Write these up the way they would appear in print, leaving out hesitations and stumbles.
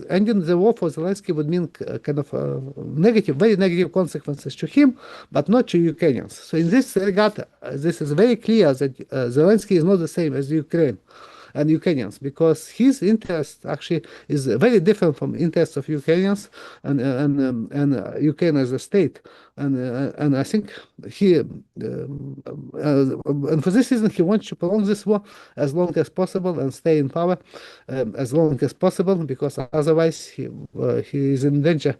ending the war for Zelensky would mean kind of negative, very negative consequences to him, but not to Ukrainians. So in this regard, this is very clear that Zelensky is not the same as Ukraine and Ukrainians, because his interest actually is very different from interests of Ukrainians and Ukraine as a state. And I think and for this reason he wants to prolong this war as long as possible and stay in power as long as possible, because otherwise he is in danger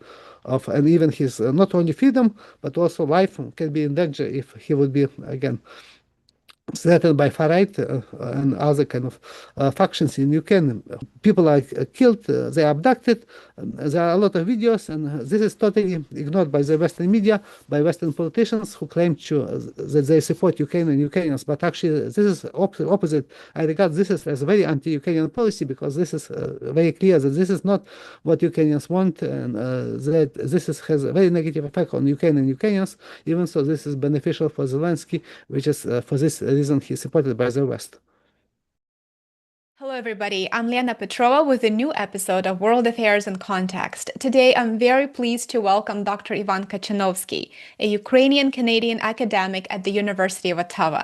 of, and even his not only freedom but also life can be in danger if he would be again threatened by far-right and other kind of factions in Ukraine. People are killed, they are abducted. There are a lot of videos, and this is totally ignored by the Western media, by Western politicians who claim that they support Ukraine and Ukrainians. But actually, this is opposite. I regard this as a very anti-Ukrainian policy, because this is very clear that this is not what Ukrainians want, and that this has a very negative effect on Ukraine and Ukrainians. Even so, this is beneficial for Zelensky, which is for this reason he's supported by the West. Hello, everybody. I'm Lena Petrova with a new episode of World Affairs in Context. Today, I'm very pleased to welcome Dr. Ivan Katchanovski, a Ukrainian-Canadian academic at the University of Ottawa.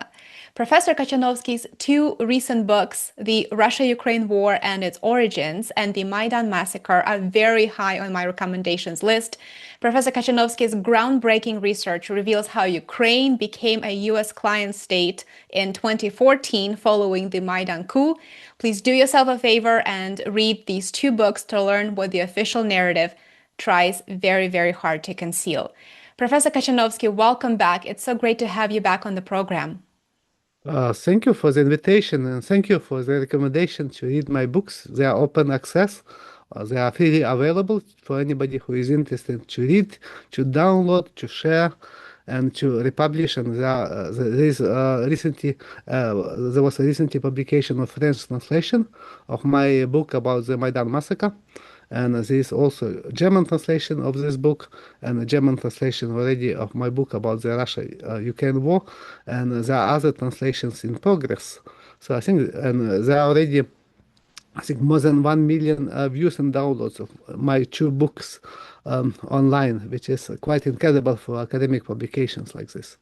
Professor Katchanovski's two recent books, The Russia-Ukraine War and Its Origins and The Maidan Massacre, are very high on my recommendations list. Professor Katchanovski's groundbreaking research reveals how Ukraine became a U.S. client state in 2014 following the Maidan coup. Please do yourself a favor and read these two books to learn what the official narrative tries very, very hard to conceal. Professor Katchanovski, welcome back. It's so great to have you back on the program. Thank you for the invitation, and thank you for the recommendation to read my books. They are open access. They are freely available for anybody who is interested to read, to download, to share, and to republish. And there was a recently publication of French translation of my book about the Maidan massacre. And there is also a German translation of this book, and a German translation already of my book about the Russia-Ukraine war, and there are other translations in progress. So I think, and there are already, I think, more than 1 million views and downloads of my two books online, which is quite incredible for academic publications like this.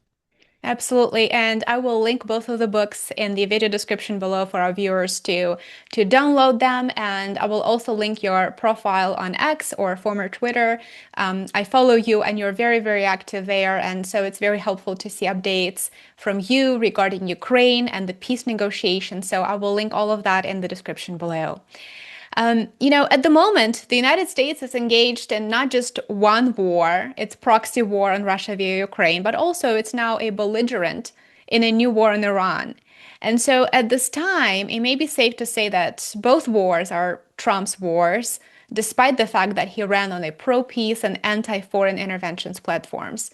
Absolutely. And I will link both of the books in the video description below for our viewers to download them. And I will also link your profile on X, or former Twitter. I follow you and you're very, very active there. And so it's very helpful to see updates from you regarding Ukraine and the peace negotiations. So I will link all of that in the description below. At the moment, the United States is engaged in not just one war, its proxy war on Russia via Ukraine, but also it's now a belligerent in a new war in Iran. And so at this time, it may be safe to say that both wars are Trump's wars, despite the fact that he ran on a pro-peace and anti-foreign interventions platforms.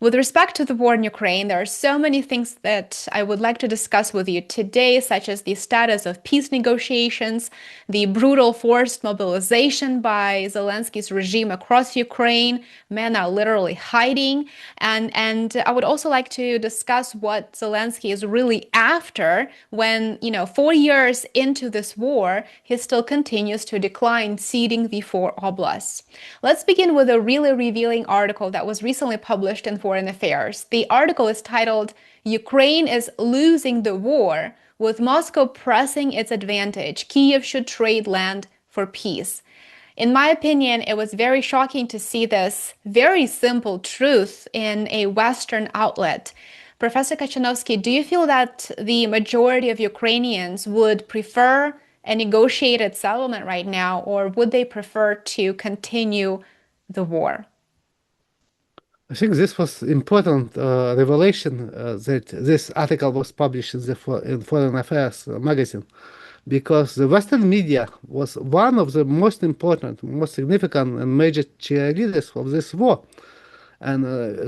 With respect to the war in Ukraine, there are so many things that I would like to discuss with you today, such as the status of peace negotiations, the brutal forced mobilization by Zelensky's regime across Ukraine. Men are literally hiding. And I would also like to discuss what Zelensky is really after when, 4 years into this war, he still continues to decline ceding the 4 oblasts. Let's begin with a really revealing article that was recently published in Foreign Affairs. The article is titled, "Ukraine is losing the war, with Moscow pressing its advantage. Kyiv should trade land for peace." In my opinion, it was very shocking to see this very simple truth in a Western outlet. Professor Katchanovski, do you feel that the majority of Ukrainians would prefer a negotiated settlement right now, or would they prefer to continue the war? I think this was important revelation that this article was published in Foreign Affairs magazine, because the Western media was one of the most important, most significant and major cheerleaders of this war. And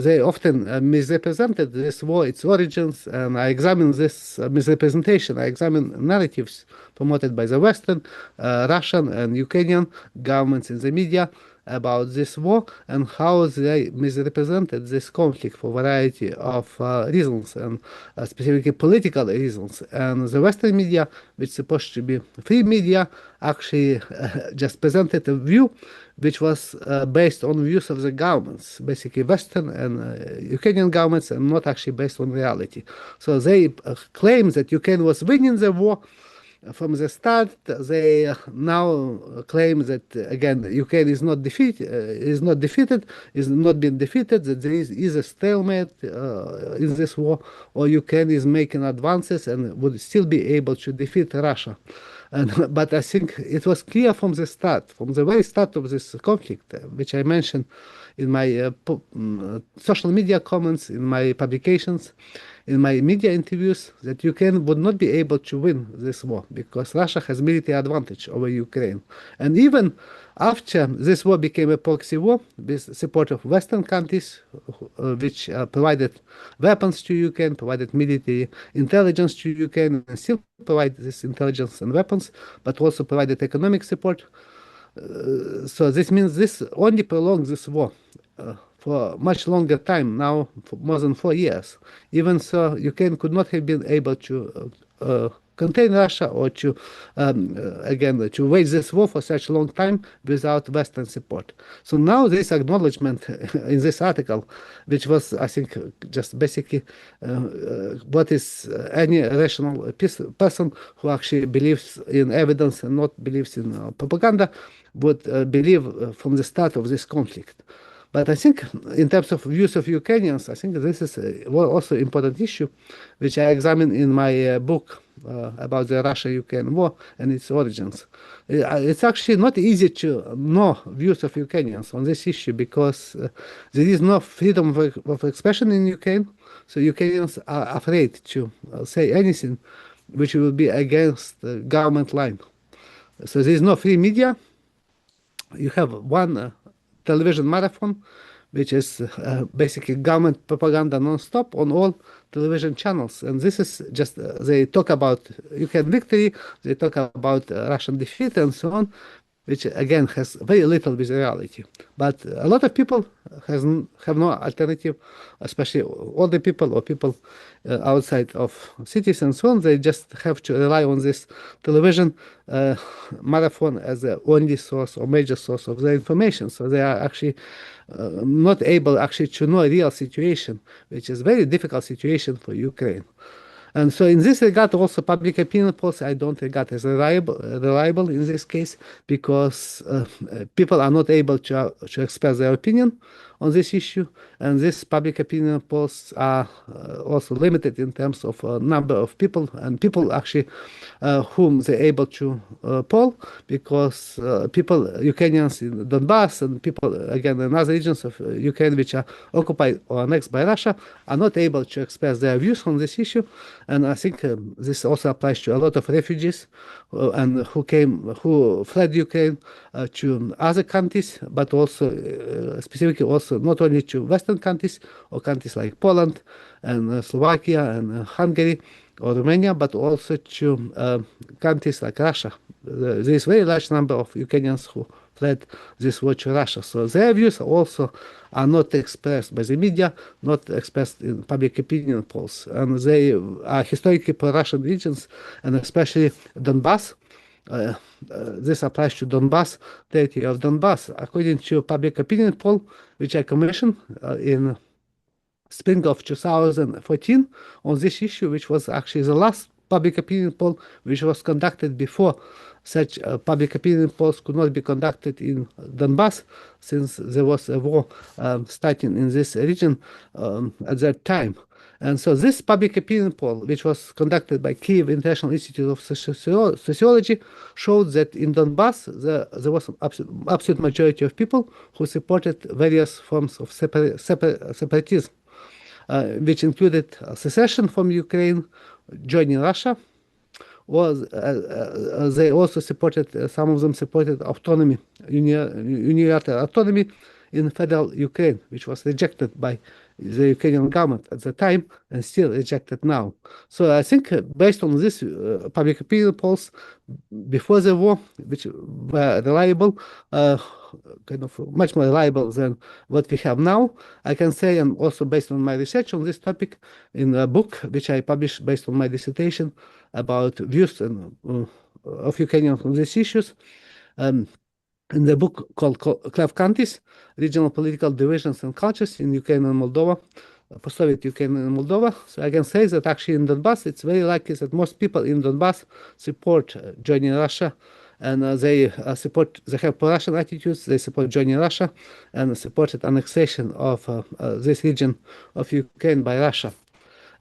they often misrepresented this war, its origins, and I examine this misrepresentation. I examine narratives promoted by the Western, Russian, and Ukrainian governments in the media, about this war and how they misrepresented this conflict for a variety of reasons, and specifically political reasons. And the Western media, which is supposed to be free media, actually just presented a view which was based on views of the governments, basically Western and Ukrainian governments, and not actually based on reality. So they claim that Ukraine was winning the war from the start. They now claim that again Ukraine is not defeated, is not being defeated. That there is a stalemate in this war, or Ukraine is making advances and would still be able to defeat Russia. But I think it was clear from the start, from the very start of this conflict, which I mentioned in my social media comments, in my publications, in my media interviews, that Ukraine would not be able to win this war because Russia has military advantage over Ukraine. And even after this war became a proxy war with support of Western countries, which provided weapons to Ukraine, provided military intelligence to Ukraine, and still provide this intelligence and weapons, but also provided economic support. So this means this only prolongs this war for much longer time, now for more than 4 years. Even so, Ukraine could not have been able to contain Russia or to, again, to wage this war for such a long time without Western support. So now this acknowledgement in this article, which was, I think, just basically what is any rational person who actually believes in evidence and not believes in propaganda would believe from the start of this conflict. But I think in terms of views of Ukrainians, I think this is also an important issue, which I examine in my book about the Russia-Ukraine war and its origins. It's actually not easy to know views of Ukrainians on this issue because there is no freedom of expression in Ukraine. So Ukrainians are afraid to say anything which will be against the government line. So there is no free media. You have one television marathon, which is basically government propaganda non-stop on all television channels. And this is just, they talk about Ukraine victory, they talk about Russian defeat and so on, which again has very little with reality. But a lot of people have no alternative, especially older people or people outside of cities and so on. They just have to rely on this television marathon as the only source or major source of their information. So they are actually not able actually to know a real situation, which is a very difficult situation for Ukraine. And so in this regard, also public opinion polls I don't regard as reliable in this case, because people are not able to express their opinion on this issue. And these public opinion polls are also limited in terms of number of people, and people actually whom they're able to poll, because Ukrainians in Donbass and people, again, in other regions of Ukraine which are occupied or annexed by Russia, are not able to express their views on this issue. And I think this also applies to a lot of refugees and who fled Ukraine to other countries, but also specifically also not only to Western countries or countries like Poland and Slovakia and Hungary or Romania, but also to countries like Russia. There is a very large number of Ukrainians who fled this war to Russia. So their views also are not expressed by the media, not expressed in public opinion polls. And they are historically pro-Russian regions, and especially Donbass. This applies to Donbass, territory of Donbass. According to public opinion poll, which I commissioned in spring of 2014 on this issue, which was actually the last public opinion poll which was conducted before such public opinion polls could not be conducted in Donbass, since there was a war starting in this region at that time. And so this public opinion poll, which was conducted by Kyiv International Institute of Sociology, showed that in Donbass there was an absolute majority of people who supported various forms of separatism, which included secession from Ukraine, joining Russia, or they also supported, some of them supported autonomy, unilateral autonomy in federal Ukraine, which was rejected by the Ukrainian government at the time and still rejected now. So I think based on this public opinion polls before the war, which were reliable, kind of much more reliable than what we have now, I can say, and also based on my research on this topic in a book which I published based on my dissertation about views of Ukrainians on these issues. In the book called Cleft Countries, Regional Political Divisions and Cultures in Ukraine and Moldova, post-Soviet Ukraine and Moldova. So I can say that actually in Donbass, it's very likely that most people in Donbass support joining Russia, and they have pro-Russian attitudes, they support joining Russia, and supported annexation of this region of Ukraine by Russia.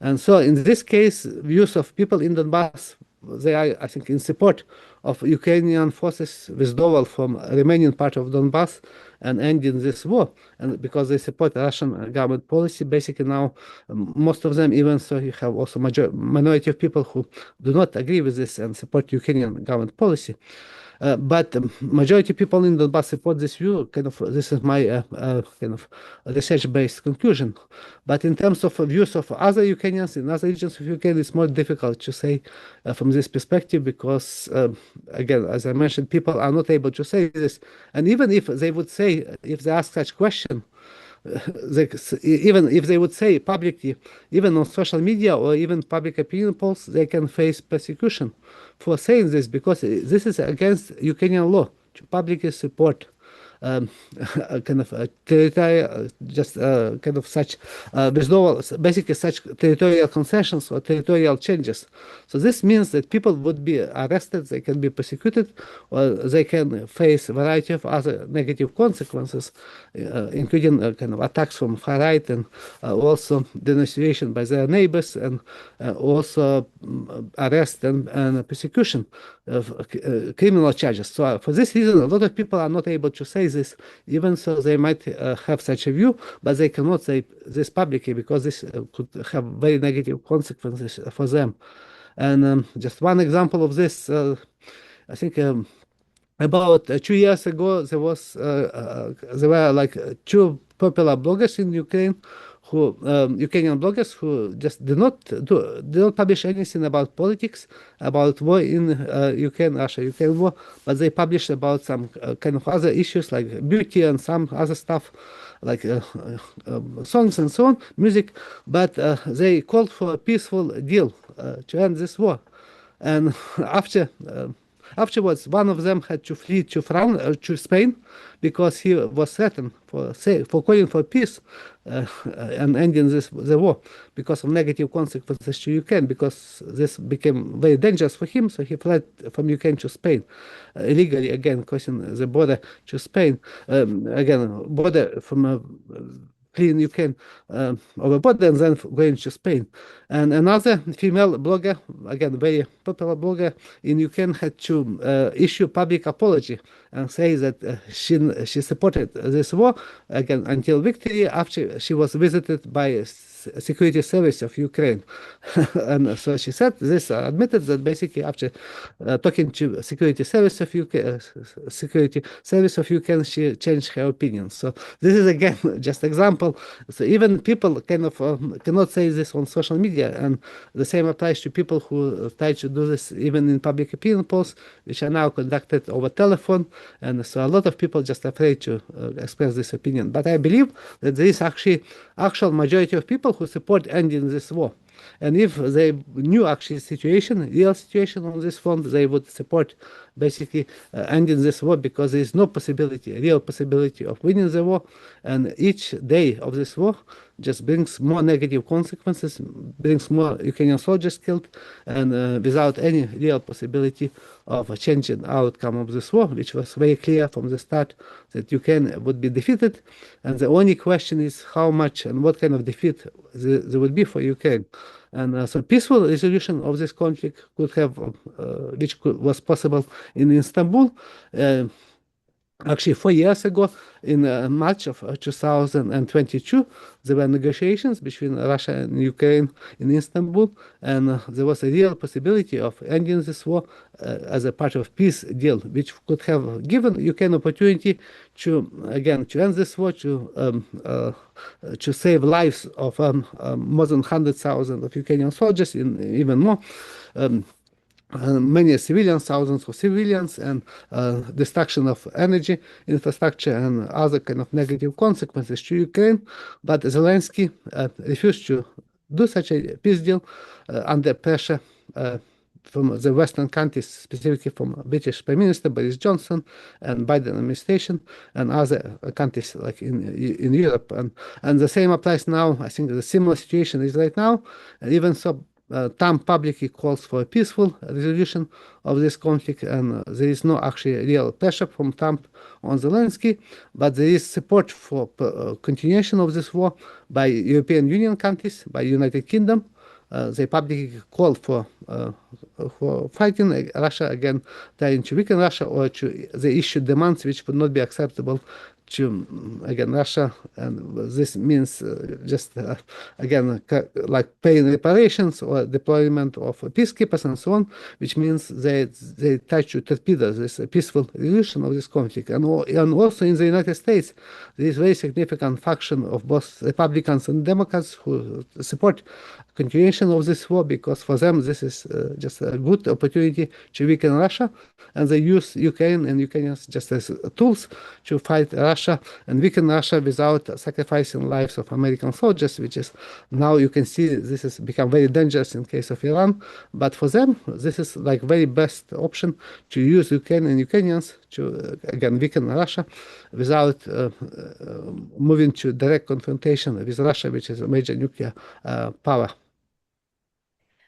And so in this case, views of people in Donbass, they are, I think, in support of Ukrainian forces withdrawal from remaining part of Donbass and ending this war. And because they support Russian government policy, basically now, most of them, even so you have also minority of people who do not agree with this and support Ukrainian government policy. But majority of people in Donbass support this view. This is my kind of research-based conclusion. But in terms of views of other Ukrainians in other regions of Ukraine, it's more difficult to say from this perspective because, again, as I mentioned, people are not able to say this. And even if they would say, if they ask such question, even if they would say publicly, even on social media or even public opinion polls, they can face persecution for saying this because this is against Ukrainian law to publicly support kind of territorial, just kind of such withdrawal, basically such territorial concessions or territorial changes. So this means that people would be arrested, they can be persecuted, or they can face a variety of other negative consequences, including kind of attacks from far right and also denunciation by their neighbors and also arrest and persecution of criminal charges. So for this reason, a lot of people are not able to say this, even so they might have such a view, but they cannot say this publicly because this could have very negative consequences for them. And just one example of this, I think about 2 years ago, there were like two popular bloggers in Ukraine who Ukrainian bloggers who just did not publish anything about politics, about war in Ukraine, Russia-Ukraine war, but they published about some kind of other issues like beauty and some other stuff like songs and so on, music, but they called for a peaceful deal to end this war. And afterwards, one of them had to flee to Spain because he was threatened for calling for peace and ending the war because of negative consequences to Ukraine, because this became very dangerous for him. So he fled from Ukraine to Spain illegally, again crossing the border to Spain, again border from fleeing Ukraine over border and then going to Spain. And another female blogger, again very popular blogger in Ukraine, had to issue public apology and say that she supported this war again until victory after she was visited by security service of Ukraine. And so she said this, admitted that basically after talking to security service of Ukraine, she changed her opinion. So this is again just example. So even people kind of cannot say this on social media, and the same applies to people who try to do this even in public opinion polls, which are now conducted over telephone. And so a lot of people just afraid to express this opinion. But I believe that there is actual majority of people who support ending this war. And if they knew actually real situation on this front, they would support basically ending this war because there is no real possibility of winning the war. And each day of this war just brings more negative consequences, brings more Ukrainian soldiers killed, and without any real possibility of a changing outcome of this war, which was very clear from the start that Ukraine would be defeated. And the only question is how much and what kind of defeat there would be for Ukraine. And so peaceful resolution of this conflict could have, was possible in Istanbul, Actually, 4 years ago, in March of 2022, there were negotiations between Russia and Ukraine in Istanbul, and there was a real possibility of ending this war as a part of peace deal, which could have given Ukraine opportunity to again to end this war, to save lives of more than 100,000 of Ukrainian soldiers, in even more. Many civilians, thousands of civilians, and destruction of energy infrastructure and other kind of negative consequences to Ukraine. But Zelensky refused to do such a peace deal under pressure from the Western countries, specifically from British Prime Minister Boris Johnson and Biden administration and other countries like in Europe. And the same applies now. I think the similar situation is right now. And even so, Trump publicly calls for a peaceful resolution of this conflict, and there is no actually real pressure from Trump on Zelensky, but there is support for continuation of this war by European Union countries, by United Kingdom. They publicly call for fighting Russia again, trying to weaken Russia, or they issue demands which would not be acceptable to again Russia, and this means just again like paying reparations or deployment of peacekeepers and so on, which means they try to torpedo this peaceful resolution of this conflict. And also in the United States, there is very significant faction of both Republicans and Democrats who support continuation of this war, because for them this is just a good opportunity to weaken Russia, and they use Ukraine and Ukrainians just as tools to fight Russia and weaken Russia without sacrificing lives of American soldiers, which is now you can see this has become very dangerous in case of Iran. But for them, this is like very best option to use Ukraine and Ukrainians to again weaken Russia without moving to direct confrontation with Russia, which is a major nuclear power.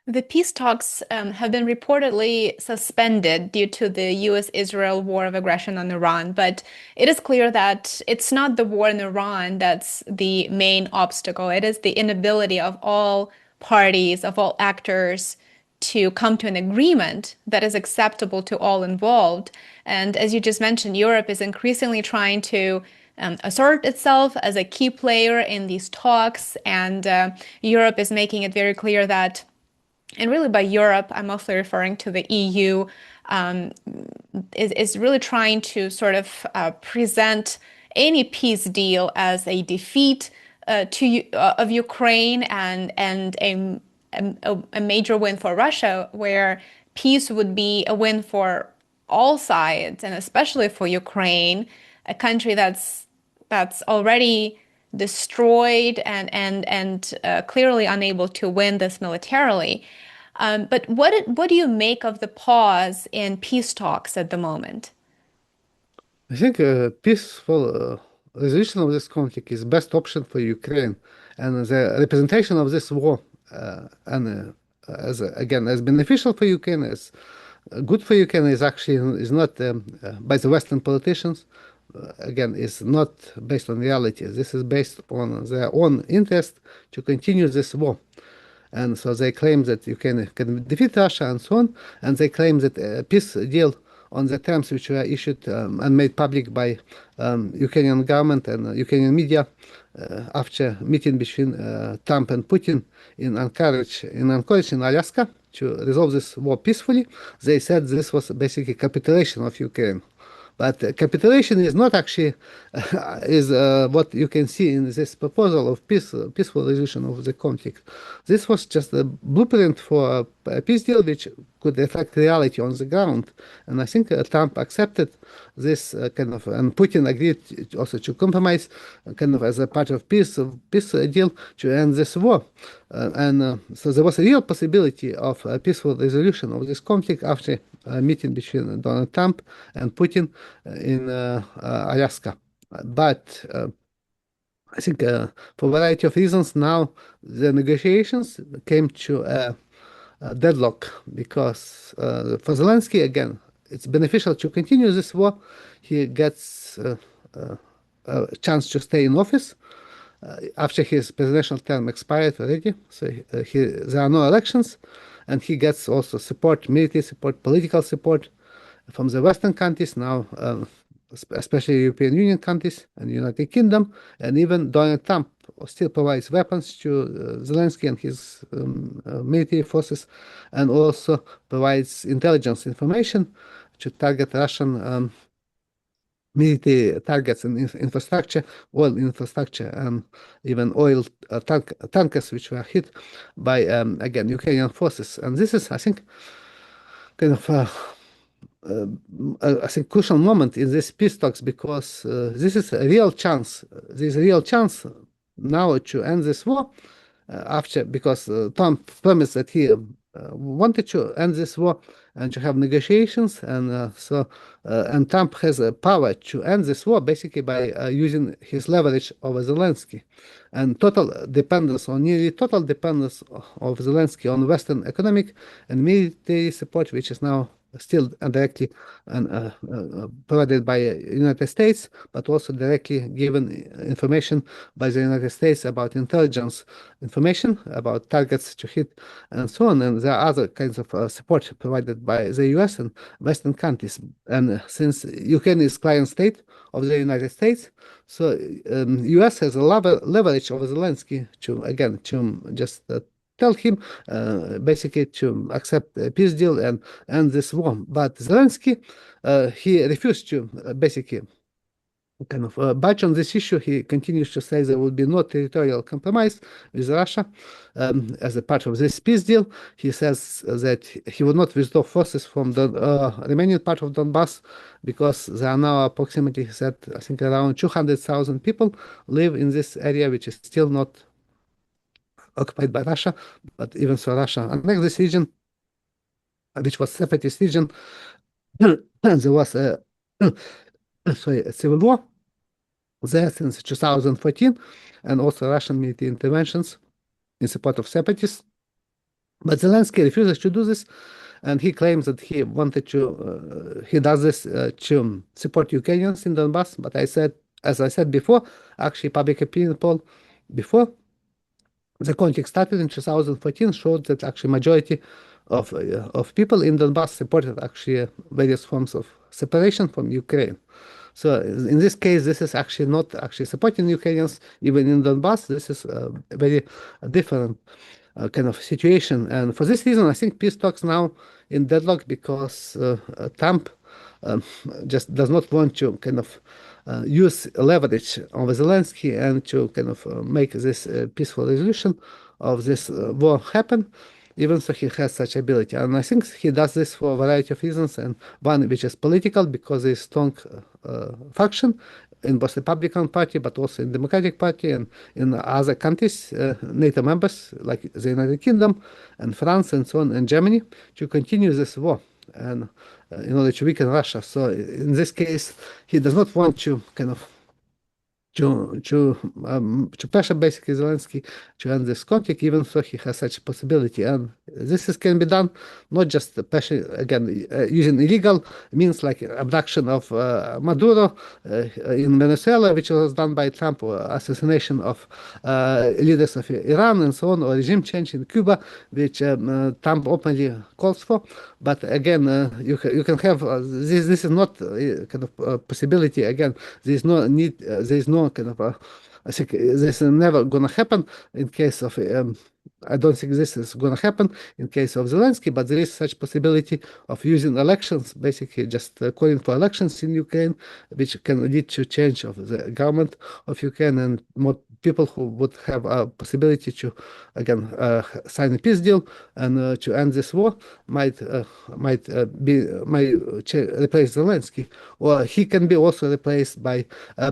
The peace talks have been reportedly suspended due to the US-Israel war of aggression on Iran, but it is clear that it's not the war in Iran that's the main obstacle. It is the inability of all parties, of all actors, to come to an agreement that is acceptable to all involved. And as you just mentioned, Europe is increasingly trying to assert itself as a key player in these talks, and Europe is making it very clear that, and really by Europe, I'm mostly referring to the EU, is really trying to sort of present any peace deal as a defeat of Ukraine and a major win for Russia, where peace would be a win for all sides, and especially for Ukraine, a country that's already destroyed and clearly unable to win this militarily. But what do you make of the pause in peace talks at the moment? I think a peaceful resolution of this conflict is best option for Ukraine, and the representation of this war, and as again as beneficial for Ukraine, as good for Ukraine, is not by the Western politicians. Again, is not based on reality. This is based on their own interest to continue this war. And so they claim that Ukraine can defeat Russia and so on, and they claim that a peace deal on the terms which were issued and made public by Ukrainian government and Ukrainian media after meeting between Trump and Putin in Anchorage, in Alaska, to resolve this war peacefully. They said this was basically capitulation of Ukraine. But capitulation is not actually what you can see in this proposal of peaceful resolution of the conflict. This was just a blueprint for a peace deal which could reflect reality on the ground. And I think Trump accepted this kind of, and Putin agreed also to compromise kind of as a part of peace deal to end this war. So there was a real possibility of a peaceful resolution of this conflict after a meeting between Donald Trump and Putin in Alaska. But I think for a variety of reasons now the negotiations came to a deadlock, because for Zelensky, again, it's beneficial to continue this war. He gets a chance to stay in office after his presidential term expired already, so there are no elections, and he gets also support, military support, political support from the Western countries. Now especially European Union countries and United Kingdom, and even Donald Trump still provides weapons to Zelensky and his military forces, and also provides intelligence information to target Russian military targets and infrastructure, oil infrastructure, and even oil tankers which were hit by, again, Ukrainian forces. And this is, I think, kind of I think crucial moment in this peace talks, because this is a real chance. There's a real chance now to end this war after, because Trump promised that he wanted to end this war and to have negotiations, and and Trump has a power to end this war basically by using his leverage over Zelensky, and nearly total dependence of Zelensky on Western economic and military support, which is now still directly provided by United States, but also directly given information by the United States about intelligence information about targets to hit and so on. And there are other kinds of support provided by the US and Western countries. And since Ukraine is client state of the United States, so US has a leverage over Zelensky to, again, to just tell him basically to accept a peace deal and end this war. But Zelensky, he refused to basically kind of budge on this issue. He continues to say there will be no territorial compromise with Russia as a part of this peace deal. He says that he will not withdraw forces from the remaining part of Donbass, because there are now approximately, he said, I think around 200,000 people live in this area, which is still not occupied by Russia, but even so Russia annexed this region, which was separatist region. There was a civil war there since 2014, and also Russian military interventions in support of separatists. But Zelensky refuses to do this, and he claims that he wanted to, he does this to support Ukrainians in Donbass. But as I said before, actually public opinion poll before the conflict started in 2014 showed that actually majority of people in Donbass supported actually various forms of separation from Ukraine. So in this case, this is actually not actually supporting Ukrainians even in Donbass. This is a very different kind of situation. And for this reason, I think peace talks now in deadlock, because Trump just does not want to kind of use leverage over Zelensky and to kind of make this peaceful resolution of this war happen, even so he has such ability. And I think he does this for a variety of reasons, and one which is political, because there is strong faction in both Republican Party but also in Democratic Party and in other countries, NATO members like the United Kingdom and France and so on, and Germany, to continue this war and in order to weaken Russia. So in this case, he does not want to kind of to pressure basically Zelensky to end this conflict, even so he has such a possibility. And this can be done not just pressure, again, using illegal means like abduction of Maduro in Venezuela, which was done by Trump, or assassination of leaders of Iran and so on, or regime change in Cuba, which Trump openly calls for. But again, you can have this. This is not kind of possibility. Again, there is no need. There is no kind of I think this is never gonna happen in case of I don't think this is gonna happen in case of Zelensky, but there is such possibility of using elections, basically just calling for elections in Ukraine, which can lead to change of the government of Ukraine, and more people who would have a possibility to again sign a peace deal and to end this war might replace Zelensky, or he can be also replaced by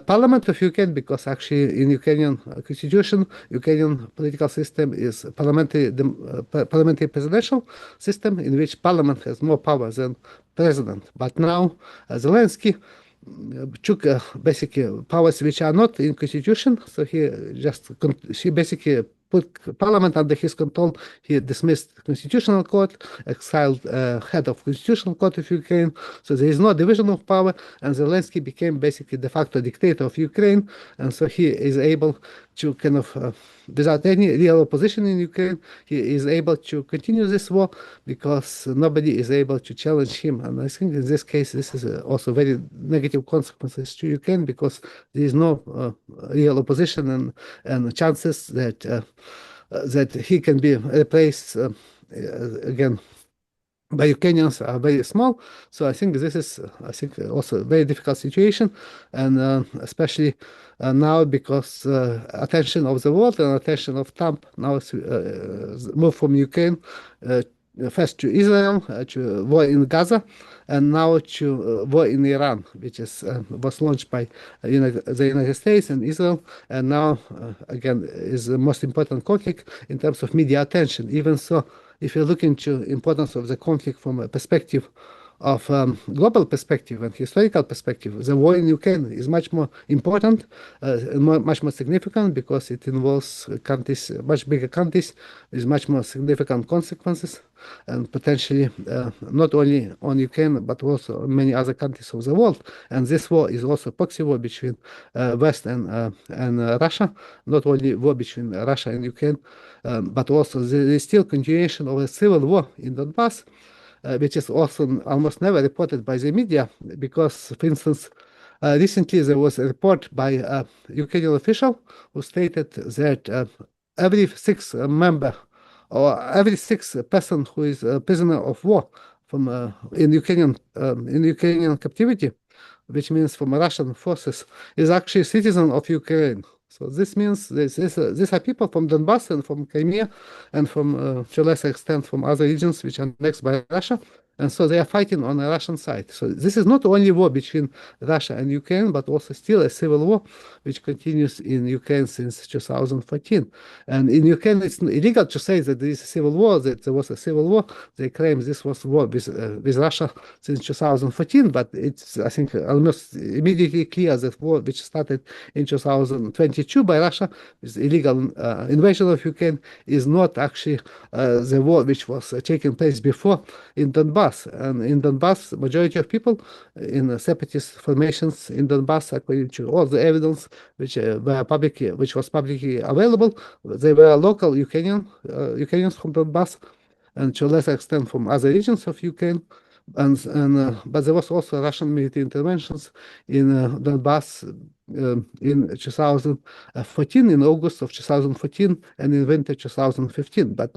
Parliament of Ukraine, because actually in Ukrainian constitution, Ukrainian political system is parliamentary presidential system, in which parliament has more power than president. But now Zelensky took basically powers which are not in constitution, so he basically put parliament under his control. He dismissed constitutional court, exiled head of constitutional court of Ukraine, so there is no division of power, and Zelensky became basically de facto dictator of Ukraine, and so he is able to kind of, without any real opposition in Ukraine, he is able to continue this war because nobody is able to challenge him. And I think in this case, this is also very negative consequences to Ukraine because there is no real opposition and chances that he can be replaced again by Ukrainians are very small. So I think this is, also a very difficult situation, and especially now because attention of the world and attention of Trump now is moved from Ukraine first to Israel, to war in Gaza, and now to war in Iran, which was launched by the United States and Israel, and now again is the most important conflict in terms of media attention. Even so, if you look into importance of the conflict from a perspective of global perspective and historical perspective, the war in Ukraine is much more important, much more significant because it involves countries, much bigger countries, with much more significant consequences, and potentially not only on Ukraine but also on many other countries of the world. And this war is also a proxy war between West and Russia, not only war between Russia and Ukraine, but also there is still continuation of a civil war in Donbass, which is also almost never reported by the media because, for instance, recently there was a report by a Ukrainian official who stated that every sixth member or every sixth person who is a prisoner of war from in Ukrainian captivity, which means from Russian forces, is actually a citizen of Ukraine. So this means these are people from Donbass and from Crimea and from, to a lesser extent, from other regions which are annexed by Russia. And so they are fighting on the Russian side. So this is not only war between Russia and Ukraine, but also still a civil war which continues in Ukraine since 2014. And in Ukraine, it's illegal to say that there is a civil war, that there was a civil war. They claim this was war with Russia since 2014, but it's, I think, almost immediately clear that war which started in 2022 by Russia with illegal invasion of Ukraine is not actually the war which was taking place before in Donbass. And in Donbass, the majority of people in separatist formations in Donbass, according to all the evidence which was publicly available, they were local Ukrainians from Donbass, and to a lesser extent from other regions of Ukraine. But there was also Russian military interventions in Donbass in 2014, in August of 2014, and in winter 2015. But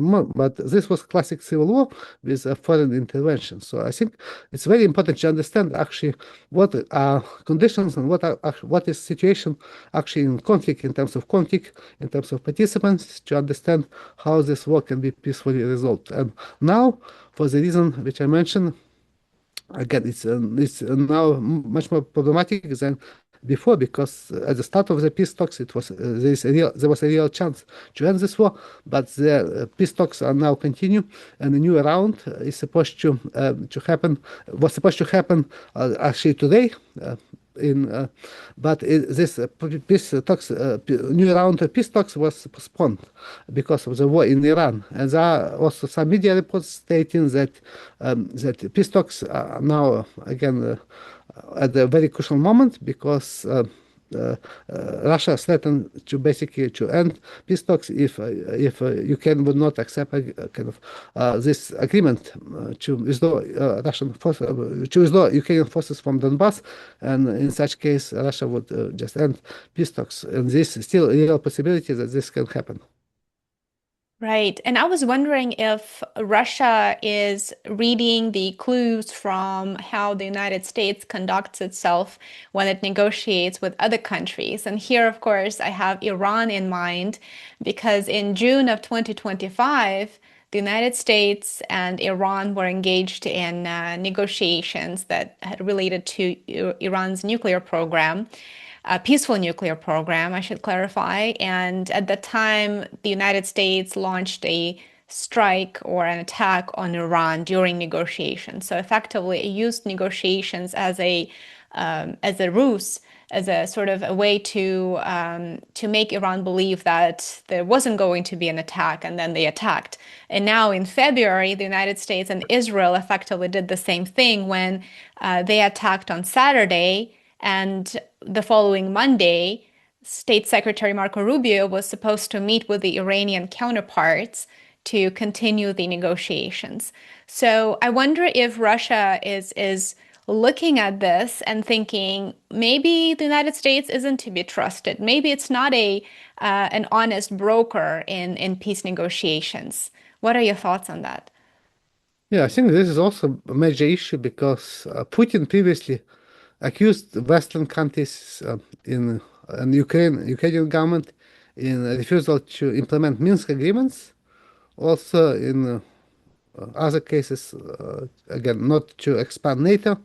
this was classic civil war with a foreign intervention. So I think it's very important to understand actually what are conditions and what is situation actually in conflict, in terms of participants, to understand how this war can be peacefully resolved. And now, for the reason which I mentioned, again, it's now much more problematic than before because at the start of the peace talks, there was a real chance to end this war, but the peace talks are now continue, and a new round is supposed to happen. Was supposed to happen actually today. But this peace talks, new round of peace talks was postponed because of the war in Iran, and there are also some media reports stating that peace talks are now again at a very crucial moment because Russia threatened to end peace talks if Ukraine would not accept this agreement to withdraw Ukrainian forces from Donbass, and in such case Russia would just end peace talks, and this is still a real possibility that this can happen. Right. And I was wondering if Russia is reading the clues from how the United States conducts itself when it negotiates with other countries. And here, of course, I have Iran in mind, because in June of 2025, the United States and Iran were engaged in negotiations that had related to Iran's nuclear program. A peaceful nuclear program, I should clarify. And at the time, the United States launched a strike or an attack on Iran during negotiations. So effectively, it used negotiations as a ruse, as a sort of a way to make Iran believe that there wasn't going to be an attack, and then they attacked. And now in February, the United States and Israel effectively did the same thing when they attacked on Saturday. And the following Monday, State Secretary Marco Rubio was supposed to meet with the Iranian counterparts to continue the negotiations. So I wonder if Russia is looking at this and thinking maybe the United States isn't to be trusted. Maybe it's not a an honest broker in peace negotiations. What are your thoughts on that? Yeah, I think this is also a major issue because Putin previously accused Western countries in and Ukrainian government in a refusal to implement Minsk agreements. Also in other cases, again, not to expand NATO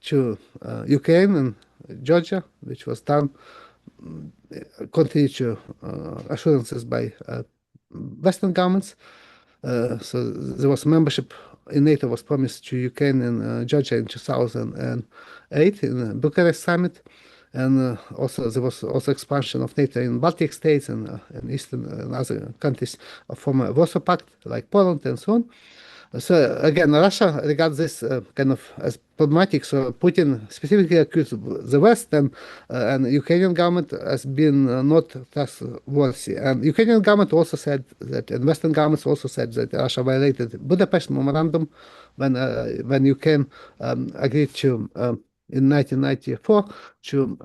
to Ukraine and Georgia, which was done contrary to assurances by Western governments. So there was membership in NATO was promised to Ukraine and Georgia in 2008 in the Bucharest summit, and also there was also expansion of NATO in Baltic states and Eastern and other countries of former Warsaw Pact like Poland and so on. So again, Russia regards this kind of as problematic. So Putin specifically accused the West and Ukrainian government as being not trustworthy. And Ukrainian government also said that, and Western governments also said that Russia violated Budapest Memorandum when Ukraine agreed to. In 1994 to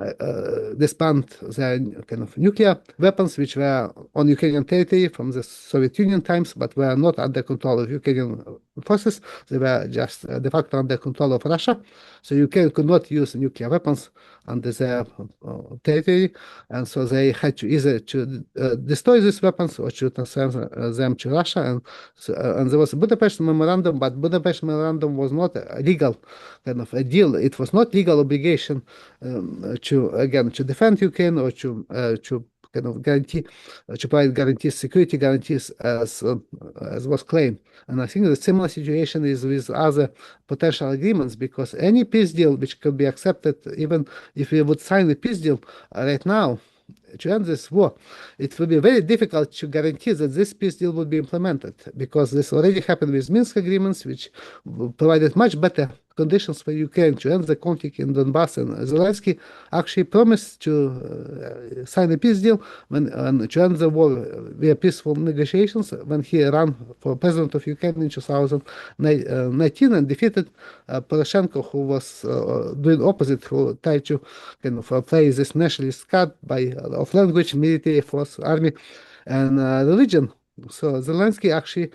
disband their kind of nuclear weapons, which were on Ukrainian territory from the Soviet Union times, but were not under control of Ukrainian forces. They were just de facto under control of Russia. So Ukraine could not use nuclear weapons under their territory, and so they had to either to destroy these weapons or to transfer them to Russia. And there was a Budapest Memorandum, but Budapest Memorandum was not a legal kind of a deal. It was not legal obligation to defend Ukraine or to kind of guarantee to provide guarantees, security guarantees as was claimed. And I think the similar situation is with other potential agreements, because any peace deal which could be accepted, even if we would sign a peace deal right now to end this war, it will be very difficult to guarantee that this peace deal would be implemented, because this already happened with Minsk agreements, which provided much better conditions for Ukraine to end the conflict in Donbass. And Zelensky actually promised to sign a peace deal to end the war via peaceful negotiations when he ran for president of Ukraine in 2019 and defeated Poroshenko, who was doing opposite, who tried to kind of play this nationalist card of language, military force, army, and religion. So Zelensky actually,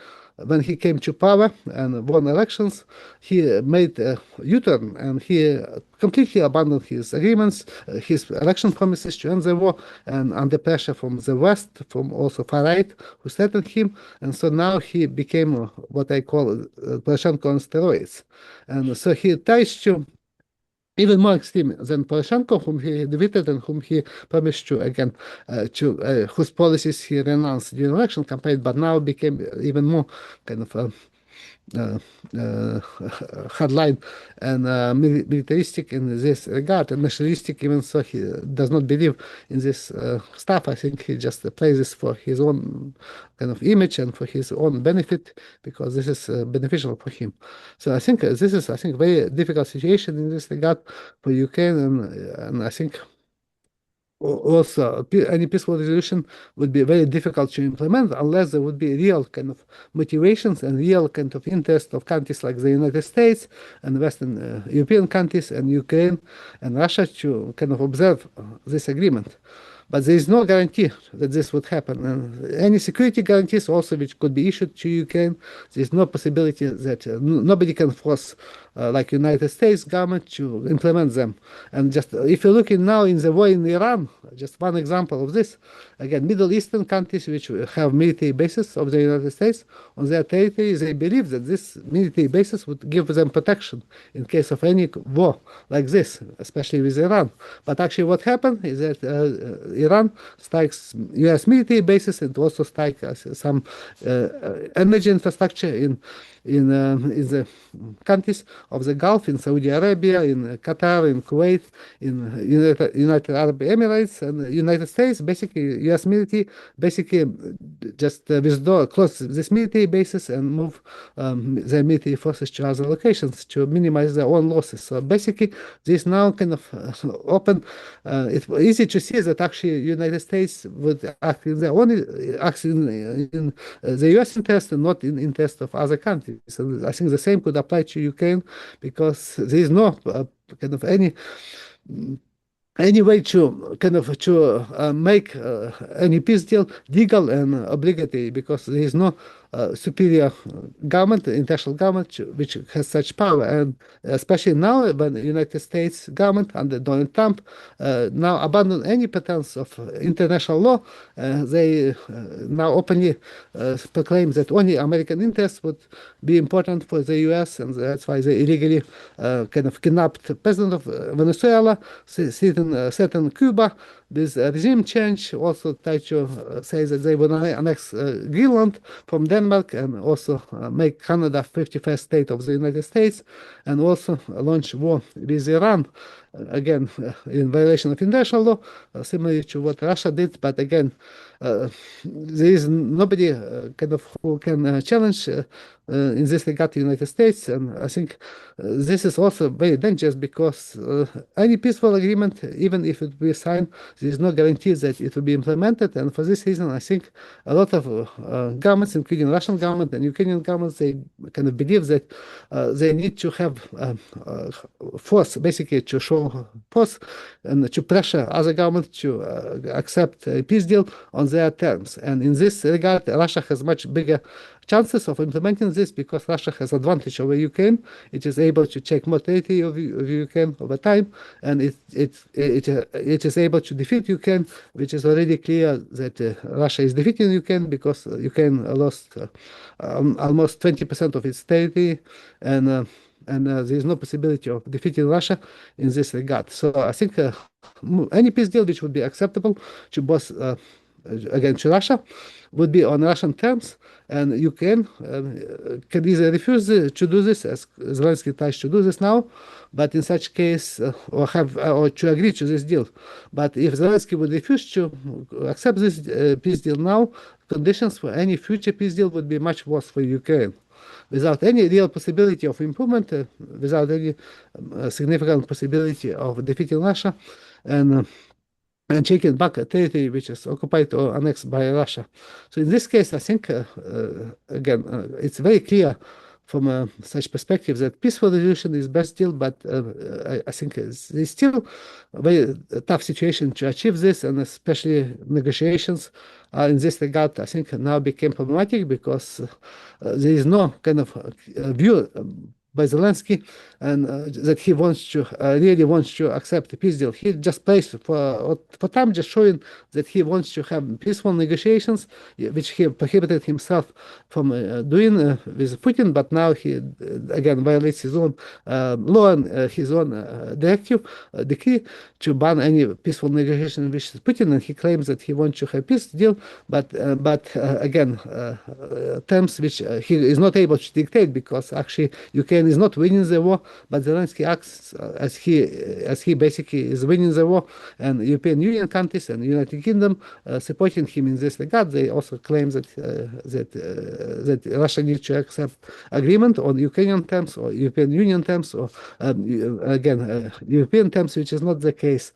when he came to power and won elections, he made a U-turn and he completely abandoned his agreements, his election promises to end the war, and under pressure from the West, from also far right, who threatened him. And so now he became what I call Poroshenko on steroids. And so he tries to even more extreme than Poroshenko, whom he defeated and whom he promised to, again, whose policies he renounced during election campaign, but now became even more kind of hardline and militaristic in this regard, and nationalistic, even so he does not believe in this stuff. I think he just plays this for his own kind of image and for his own benefit, because this is beneficial for him. So I think this is, I think, very difficult situation in this regard for Ukraine, and I think also any peaceful resolution would be very difficult to implement unless there would be real kind of motivations and real kind of interest of countries like the United States and Western European countries and Ukraine and Russia to kind of observe this agreement. But there is no guarantee that this would happen. And any security guarantees also which could be issued to Ukraine, there is no possibility that nobody can force like United States government to implement them. And just if you're looking now in the war in Iran, just one example of this, again, Middle Eastern countries which have military bases of the United States on their territory, they believe that this military bases would give them protection in case of any war like this, especially with Iran. But actually what happened is that Iran strikes U.S. military bases and also strikes some energy infrastructure in the countries of the Gulf, in Saudi Arabia, in Qatar, in Kuwait, in United Arab Emirates, and the United States. Basically, U.S. military basically just withdraw, close this military bases and move their military forces to other locations to minimize their own losses. So basically, this now kind of open. It's easy to see that actually United States would act in their own, act in the U.S. interest and not in interest of other countries. So I think the same could apply to Ukraine because there is no kind of any way to kind of to make any peace deal legal and obligatory because there is no superior government, international government, which has such power. And especially now, when the United States government under Donald Trump now abandon any pretense of international law, they now openly proclaim that only American interests would be important for the U.S. and that's why they illegally kind of kidnapped the president of Venezuela, certain Cuba. This regime change also tried to say that they would annex Greenland from Denmark and also make Canada 51st state of the United States and also launch war with Iran, again, in violation of international law, similar to what Russia did. But again, there is nobody kind of who can challenge in this regard the United States. And I think this is also very dangerous because any peaceful agreement, even if it will be signed, there is no guarantee that it will be implemented. And for this reason, I think a lot of governments, including Russian government and Ukrainian governments, they kind of believe that they need to have force, basically to show force and to pressure other governments to accept a peace deal on their terms. And in this regard, Russia has much bigger chances of implementing this because Russia has advantage over Ukraine. It is able to take more territory of Ukraine over time, and it is able to defeat Ukraine, which is already clear that Russia is defeating Ukraine because Ukraine lost almost 20% of its territory, and there is no possibility of defeating Russia in this regard. So I think any peace deal which would be acceptable to both, again, to Russia, would be on Russian terms, and Ukraine can either refuse to do this, as Zelensky tries to do this now, but in such case, or to agree to this deal. But if Zelensky would refuse to accept this peace deal now, conditions for any future peace deal would be much worse for Ukraine. Without any real possibility of improvement, without any significant possibility of defeating Russia, and taking back a territory which is occupied or annexed by Russia. So in this case, I think, again, it's very clear from such perspective that peaceful resolution is best deal, but I think it's still a very tough situation to achieve this, and especially negotiations in this regard, I think now became problematic because there is no kind of view by Zelensky, and that he wants to really wants to accept a peace deal. He just plays for time, just showing that he wants to have peaceful negotiations, which he prohibited himself from doing with Putin. But now he again violates his own law and his own decree to ban any peaceful negotiation with Putin. And he claims that he wants to have peace deal, but again, terms which he is not able to dictate because actually Ukraine is not winning the war, but Zelensky acts as he basically is winning the war, and European Union countries and United Kingdom supporting him in this regard. They also claim that Russia needs to accept agreement on Ukrainian terms or European Union terms, or again European terms, which is not the case.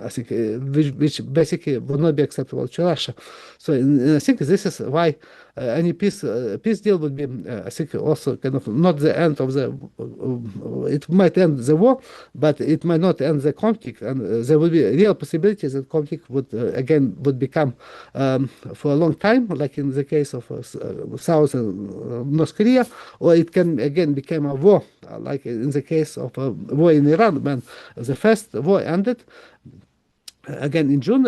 I think which basically would not be acceptable to Russia. So I think this is why any peace deal would be, I think, also kind of not the end of the. It might end the war, but it might not end the conflict, and there would be a real possibility that conflict would become for a long time, like in the case of South and North Korea, or it can again become a war, like in the case of a war in Iran when the first war ended. Again in June,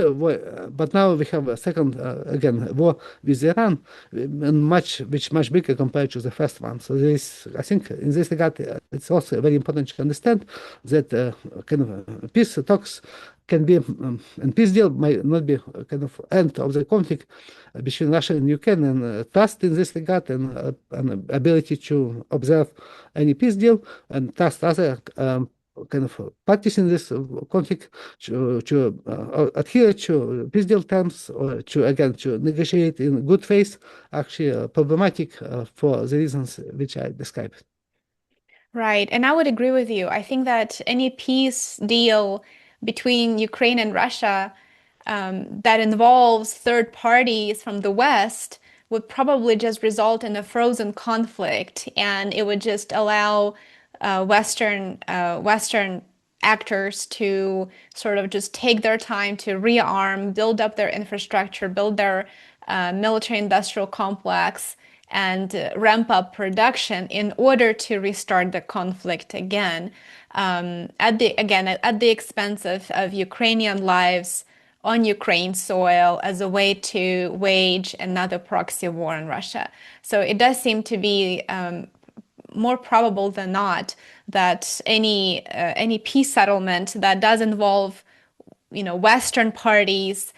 but now we have a second again war with Iran, and much bigger compared to the first one. So I think in this regard, it's also very important to understand that kind of peace talks can be and peace deal might not be kind of end of the conflict between Russia and Ukraine, and trust in this regard and ability to observe any peace deal and trust other kind of parties in this conflict to adhere to peace deal terms or to negotiate in good faith, actually problematic for the reasons which I described. Right. And I would agree with you. I think that any peace deal between Ukraine and Russia that involves third parties from the West would probably just result in a frozen conflict, and it would just allow Western actors to sort of just take their time to rearm, build up their infrastructure, build their military industrial complex, and ramp up production in order to restart the conflict again, at the expense of Ukrainian lives on Ukraine soil as a way to wage another proxy war in Russia. So it does seem to be more probable than not that any peace settlement that does involve, Western parties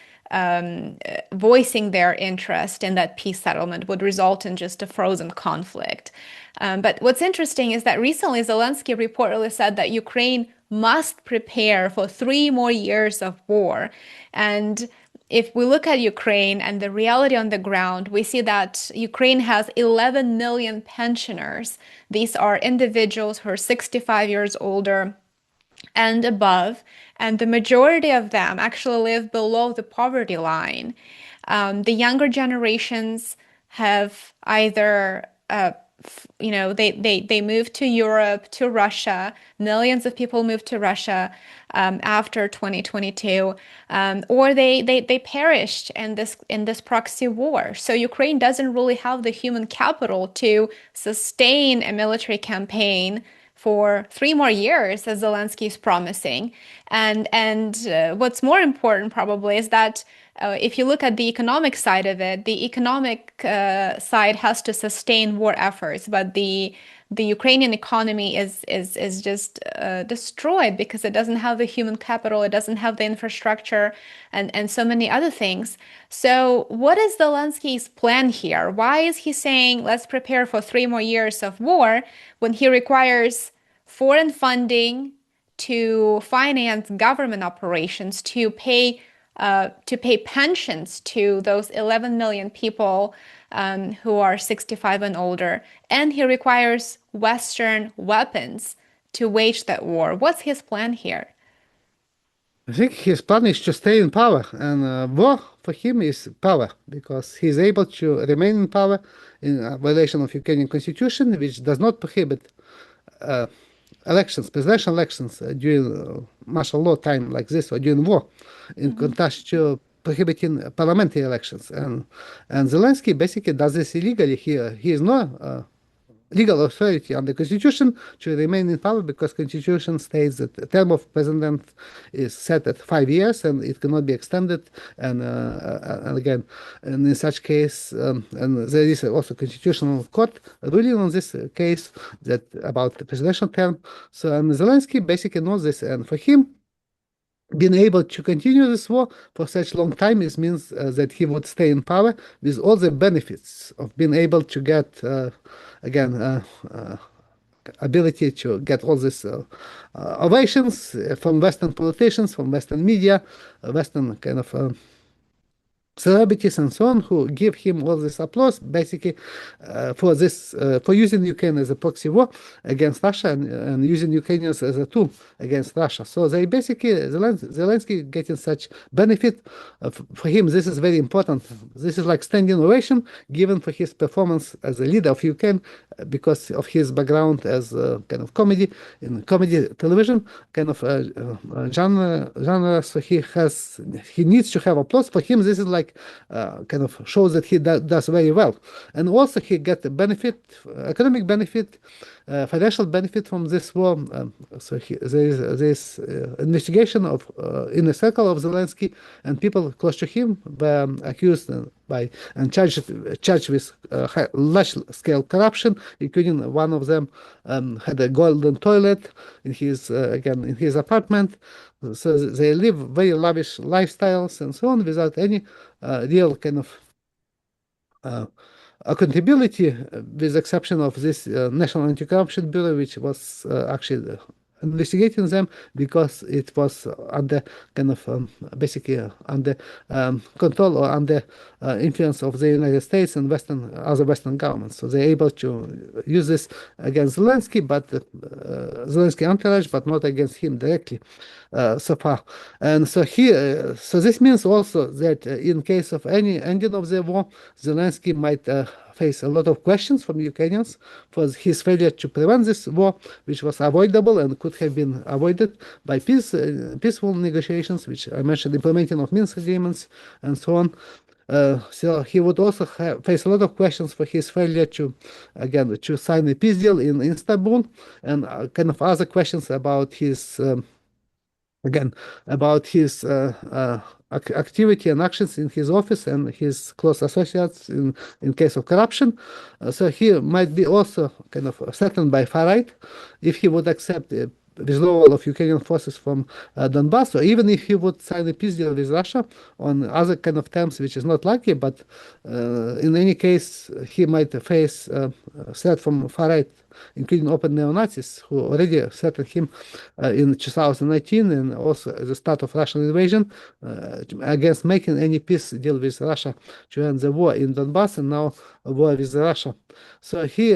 voicing their interest in that peace settlement would result in just a frozen conflict. But what's interesting is that recently Zelensky reportedly said that Ukraine must prepare for 3 more years of war. And if we look at Ukraine and the reality on the ground, we see that Ukraine has 11 million pensioners. These are individuals who are 65 years older and above, and the majority of them actually live below the poverty line. The younger generations have either they moved to Europe, to Russia. Millions of people moved to Russia after 2022, or they perished in this proxy war. So Ukraine doesn't really have the human capital to sustain a military campaign for 3 more years, as Zelensky is promising. And what's more important probably is that if you look at the economic side of it, the economic side has to sustain war efforts, but the Ukrainian economy is just destroyed because it doesn't have the human capital, it doesn't have the infrastructure, and so many other things. So, what is Zelensky's plan here? Why is he saying let's prepare for 3 more years of war when he requires foreign funding to finance government operations, to pay pensions to those 11 million people who are 65 and older, and he requires Western weapons to wage that war? What's his plan here? I think his plan is to stay in power, and war for him is power because he's able to remain in power in violation of Ukrainian constitution, which does not prohibit presidential elections during martial law time like this or during war, in contrast to prohibiting parliamentary elections. And Zelensky basically does this illegally here. He is not legal authority under constitution to remain in power because constitution states that the term of president is set at 5 years and it cannot be extended. And again, and in such case, and there is also constitutional court ruling on this case that about the presidential term. So and Zelensky basically knows this, and for him, being able to continue this war for such long time means that he would stay in power with all the benefits of being able to get ability to get all these ovations from Western politicians, from Western media, Western kind of celebrities and so on, who give him all this applause basically for using Ukraine as a proxy war against Russia and using Ukrainians as a tool against Russia. So they basically Zelensky getting such benefit for him. This is very important. This is like standing ovation given for his performance as a leader of Ukraine because of his background as kind of comedy in comedy television kind of genre. So he needs to have applause. For him, this is like kind of shows that he does very well, and also he get the benefit, economic benefit, financial benefit from this war. So there is this investigation of inner circle of Zelensky, and people close to him were accused and charged with large scale corruption, including one of them had a golden toilet in his in his apartment. So they live very lavish lifestyles and so on without any real kind of accountability, with the exception of this National Anti-Corruption Bureau, which was actually investigating them because it was under kind of basically under control or under influence of the United States and other Western governments. So they're able to use this against Zelensky, but Zelensky entourage, but not against him directly so far. And so here, so this means also that in case of any ending of the war, Zelensky might face a lot of questions from Ukrainians for his failure to prevent this war, which was avoidable and could have been avoided by peaceful negotiations, which I mentioned, implementing of Minsk agreements and so on. So he would also face a lot of questions for his failure to, again, to sign a peace deal in Istanbul, and kind of other questions about his again, about his activity and actions in his office and his close associates in case of corruption. So he might be also kind of threatened by far right if he would accept withdrawal of Ukrainian forces from Donbass, or even if he would sign a peace deal with Russia on other kind of terms, which is not likely, but in any case, he might face threat from far right, including open neo-Nazis, who already threatened him in 2019 and also at the start of Russian invasion against making any peace deal with Russia to end the war in Donbass and now a war with Russia. So he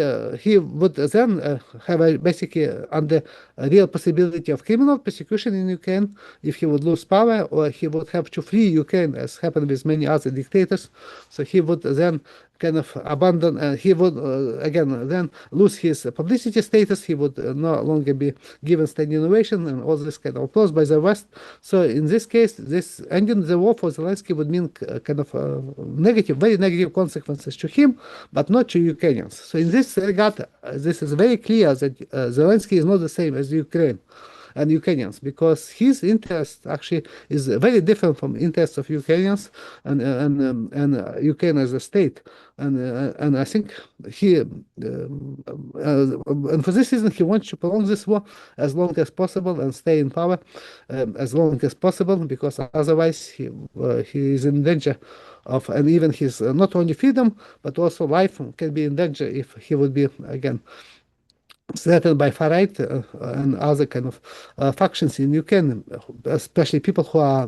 would then have basically under a real possibility of criminal persecution in Ukraine if he would lose power, or he would have to flee Ukraine, as happened with many other dictators. So he would then kind of abandon, he would again then lose his publicity status. He would no longer be given standing ovation and all this kind of applause by the West. So in this case, this ending the war for Zelensky would mean kind of negative, very negative consequences to him, but not to Ukrainians. So in this regard, this is very clear that Zelensky is not the same as Ukraine and Ukrainians, because his interest actually is very different from interests of Ukrainians and Ukraine as a state. And I think he and for this reason he wants to prolong this war as long as possible and stay in power as long as possible, because otherwise he is in danger of, and even his not only freedom but also life can be in danger if he would be again threatened by far right and other kind of factions in Ukraine, especially people who are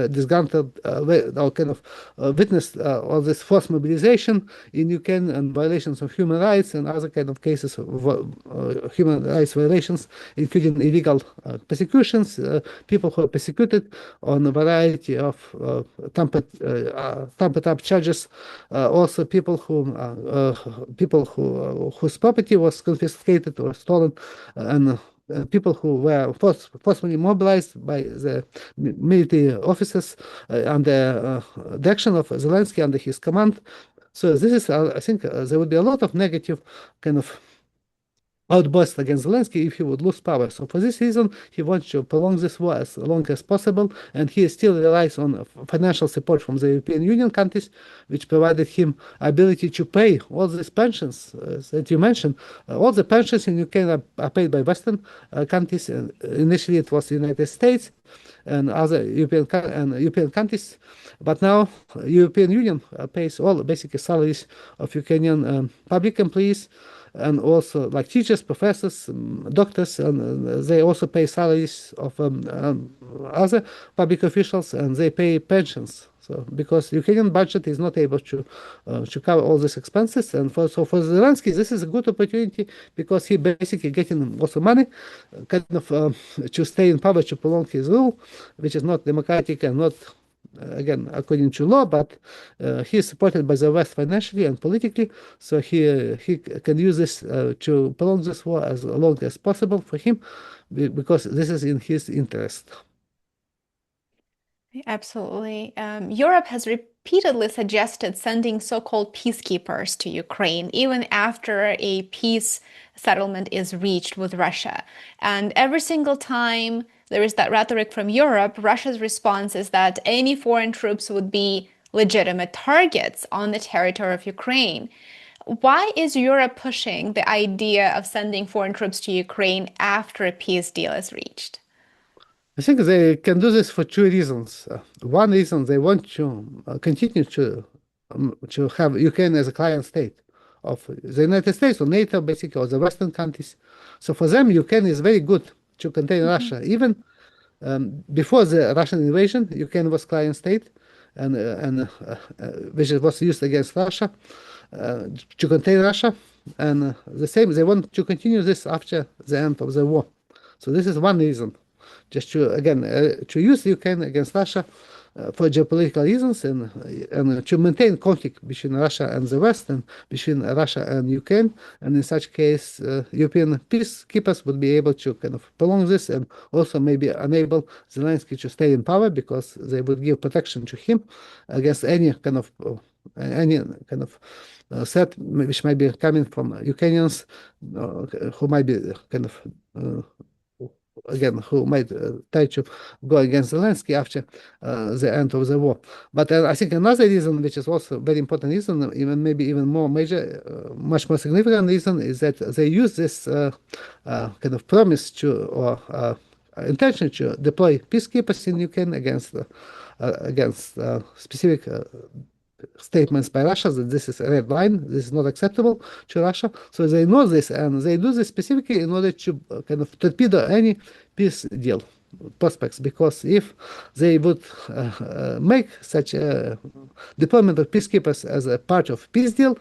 disgruntled or kind of witnessed all this forced mobilization in Ukraine and violations of human rights and other kind of cases of human rights violations, including illegal persecutions, people who are persecuted on a variety of trumped up charges, also people whose property was confiscated or stolen, and people who were forcefully mobilized by the military officers under the action of Zelensky under his command. So this is, I think, there would be a lot of negative kind of outburst against Zelensky if he would lose power. So for this reason, he wants to prolong this war as long as possible, and he still relies on financial support from the European Union countries, which provided him ability to pay all these pensions that you mentioned. All the pensions in Ukraine are paid by Western countries. Initially, it was the United States and other European countries, but now European Union pays all basically salaries of Ukrainian public employees, and also like teachers, professors, doctors, and they also pay salaries of other public officials, and they pay pensions. So because Ukrainian budget is not able to cover all these expenses, and for Zelensky this is a good opportunity because he basically getting also money, kind of to stay in power, to prolong his rule, which is not democratic and not again according to law, but he is supported by the West financially and politically, so he can use this to prolong this war as long as possible for him, because this is in his interest. Absolutely. Europe has repeatedly suggested sending so-called peacekeepers to Ukraine, even after a peace settlement is reached with Russia. And every single time there is that rhetoric from Europe, Russia's response is that any foreign troops would be legitimate targets on the territory of Ukraine. Why is Europe pushing the idea of sending foreign troops to Ukraine after a peace deal is reached? I think they can do this for two reasons. One reason, they want to continue to have Ukraine as a client state of the United States or NATO, basically, or the Western countries. So for them, Ukraine is very good to contain Russia. Even before the Russian invasion, Ukraine was client state, which was used against Russia to contain Russia, and the same they want to continue this after the end of the war. So this is one reason, just to again to use Ukraine against Russia for geopolitical reasons and to maintain conflict between Russia and the West and between Russia and Ukraine. And in such case, European peacekeepers would be able to kind of prolong this and also maybe enable Zelensky to stay in power because they would give protection to him against any kind of threat which might be coming from Ukrainians who might be kind of again, who might try to go against Zelensky after the end of the war. But I think another reason, which is also very important reason, even maybe even more major, much more significant reason, is that they use this kind of promise to or intention to deploy peacekeepers in Ukraine against specific statements by Russia that this is a red line, this is not acceptable to Russia. So they know this, and they do this specifically in order to kind of torpedo any peace deal prospects, because if they would make such a deployment of peacekeepers as a part of peace deal,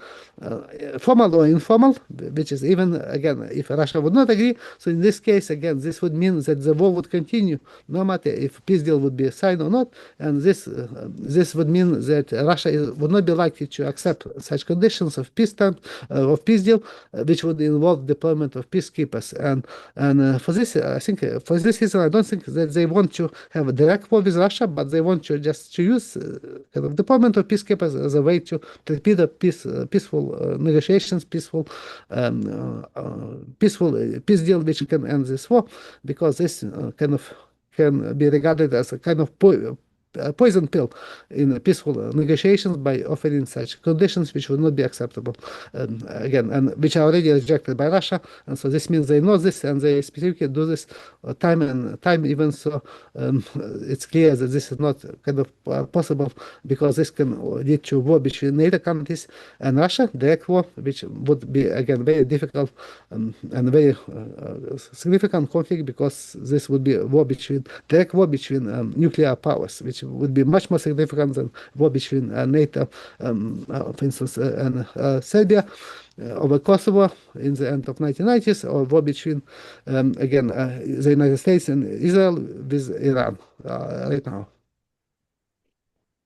formal or informal, which is even, again, if Russia would not agree, so in this case, again, this would mean that the war would continue, no matter if peace deal would be signed or not, and this would mean that Russia would not be likely to accept such conditions of peace deal, which would involve deployment of peacekeepers. And for this, I think, for this reason, I don't think that they want to have a direct war with Russia, but they want to just to use kind of deployment of peacekeepers as a way to torpedo peaceful negotiations, peaceful peace deal which can end this war, because this kind of can be regarded as a kind of poison pill in peaceful negotiations by offering such conditions which would not be acceptable again, and which are already rejected by Russia. And so this means they know this, and they specifically do this time and time, even so it's clear that this is not kind of possible, because this can lead to war between NATO countries and Russia, direct war, which would be again very difficult and very significant conflict, because this would be direct war between nuclear powers, which would be much more significant than war between NATO, for instance, and Serbia over Kosovo in the end of 1990s, or war between, again, the United States and Israel with Iran right now.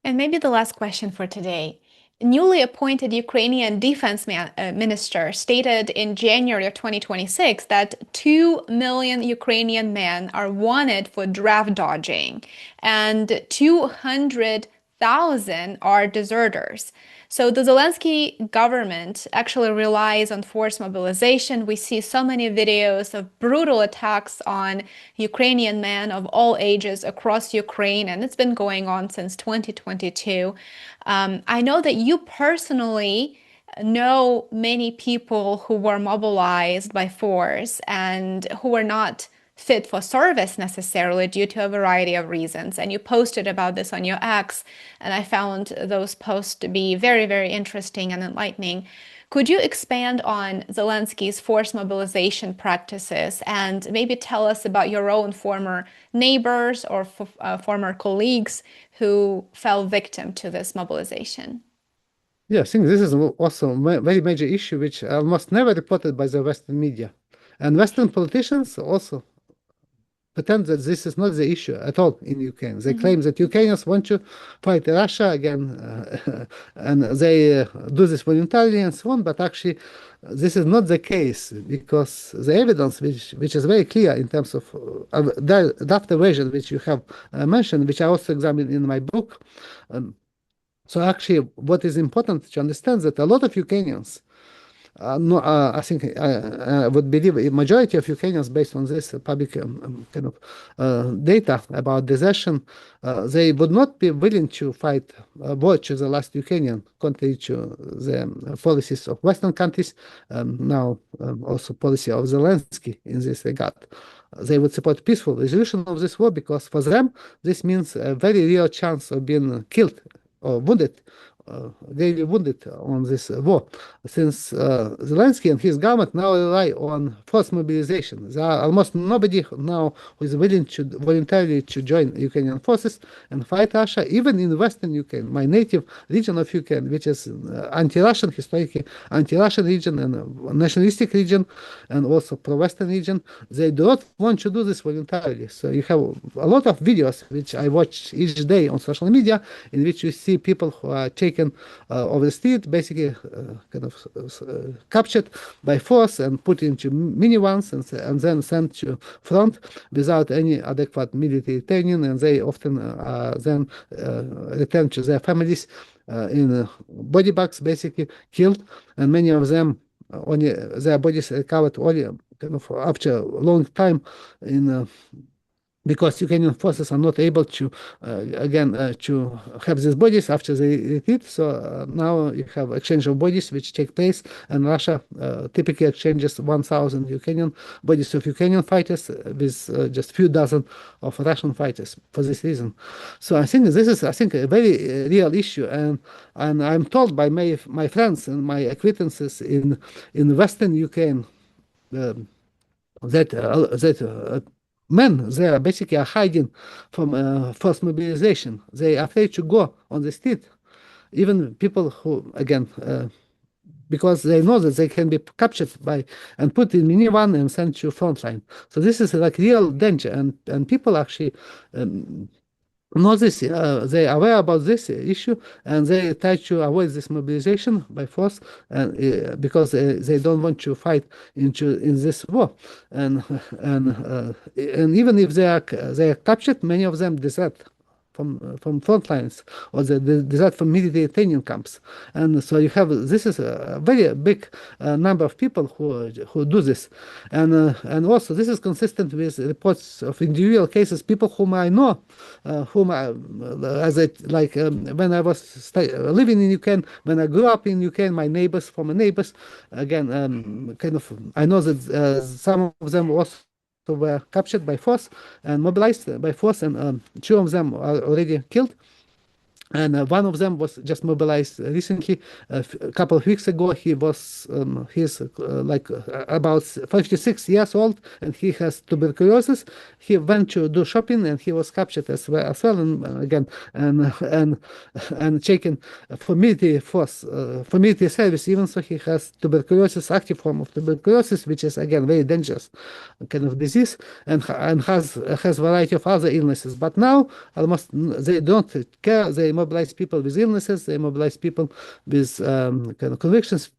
And maybe the last question for today. Newly appointed Ukrainian defense minister stated in January of 2026 that 2 million Ukrainian men are wanted for draft dodging and 200,000 are deserters. So the Zelensky government actually relies on forced mobilization. We see so many videos of brutal attacks on Ukrainian men of all ages across Ukraine, and it's been going on since 2022. I know that you personally know many people who were mobilized by force and who were not fit for service necessarily due to a variety of reasons. And you posted about this on your X, and I found those posts to be very, very interesting and enlightening. Could you expand on Zelensky's forced mobilization practices and maybe tell us about your own former neighbors or former colleagues who fell victim to this mobilization? Yeah, I think this is also a very major issue, which almost never reported by the Western media. And Western politicians also pretend that this is not the issue at all in Ukraine. They claim that Ukrainians want to fight Russia again, and they do this voluntarily and so on, but actually this is not the case, because the evidence, which is very clear in terms of that version which you have mentioned, which I also examined in my book. So actually what is important to understand that a lot of Ukrainians, no, I think I would believe a majority of Ukrainians, based on this public kind of data about desertion, they would not be willing to fight war to the last Ukrainian, contrary to the policies of Western countries, now also policy of Zelensky in this regard. They would support peaceful resolution of this war, because for them this means a very real chance of being killed or wounded really wounded on this war, since Zelensky and his government now rely on forced mobilization. There are almost nobody now who is willing to voluntarily to join Ukrainian forces and fight Russia, even in Western Ukraine, my native region of Ukraine, which is anti-Russian, historically anti-Russian region and nationalistic region, and also pro-Western region. They do not want to do this voluntarily. So you have a lot of videos which I watch each day on social media, in which you see people who are taken over the street, basically captured by force and put into minivans and then sent to front without any adequate military training, and they often then return to their families in body bags, basically killed, and many of them only their bodies recovered only after a long time in because Ukrainian forces are not able to to have these bodies after they retreat. So now you have exchange of bodies which take place, and Russia typically exchanges 1,000 Ukrainian bodies of Ukrainian fighters with just few dozen of Russian fighters for this reason. So I think this is a very real issue, and I'm told by my friends and my acquaintances in Western Ukraine that men there basically are hiding from forced mobilization. They are afraid to go on the street. Even people who, again, because they know that they can be captured by and put in minivan and sent to frontline. So this is like real danger, and people actually know this. They are aware about this issue, and they try to avoid this mobilization by force, and because they don't want to fight in this war, and even if they are captured, many of them desert from front lines, or they desert from military training camps. And so you have, this is a very big number of people who do this, and also this is consistent with reports of individual cases, people whom I know, whom I, when I was living in Ukraine, when I grew up in Ukraine, my neighbors, former neighbors, again, I know that some of them also were captured by force and mobilized by force, and two of them are already killed. And one of them was just mobilized recently, a couple of weeks ago. He was, he's about 56 years old, and he has tuberculosis. He went to do shopping, and he was captured as well, and again, and taken for military force, for military service, even so he has tuberculosis, active form of tuberculosis, which is again very dangerous kind of disease, and has variety of other illnesses. But now almost they don't care. They mobilize people with illnesses. They mobilize people with convictions,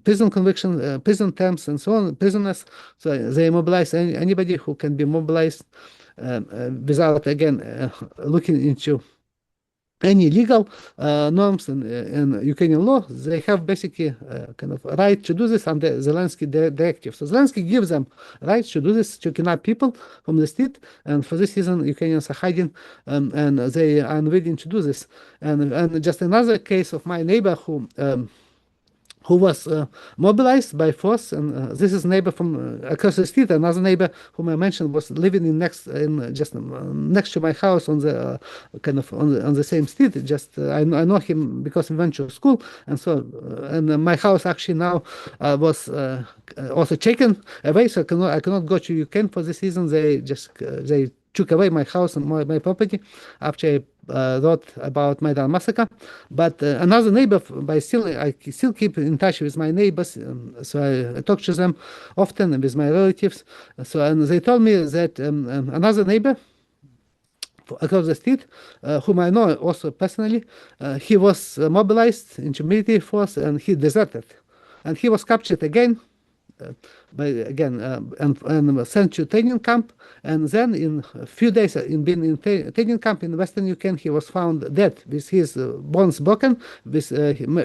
prison conviction, prison terms, and so on, prisoners. So they mobilize anybody who can be mobilized without again looking into any legal norms in Ukrainian law. They have basically right to do this under Zelensky directive. So Zelensky gives them rights to do this, to kidnap people from the street, and for this reason Ukrainians are hiding, and they are unwilling to do this. And just another case of my neighbor who was mobilized by force, and this is neighbor from across the street. Another neighbor whom I mentioned was living just next to my house on the on the same street. Just I know him because we went to school, and so and my house actually now was also taken away. So I cannot go to Ukraine for this reason. They took away my house and my property after I wrote about Maidan massacre. But another neighbor, I still keep in touch with my neighbors, so I talk to them often, and with my relatives. So and they told me that another neighbor across the street, whom I know also personally, he was mobilized into military force, and he deserted, and he was captured again. And sent to training camp, and then in a few days in being in training camp in Western Ukraine, he was found dead with his bones broken, with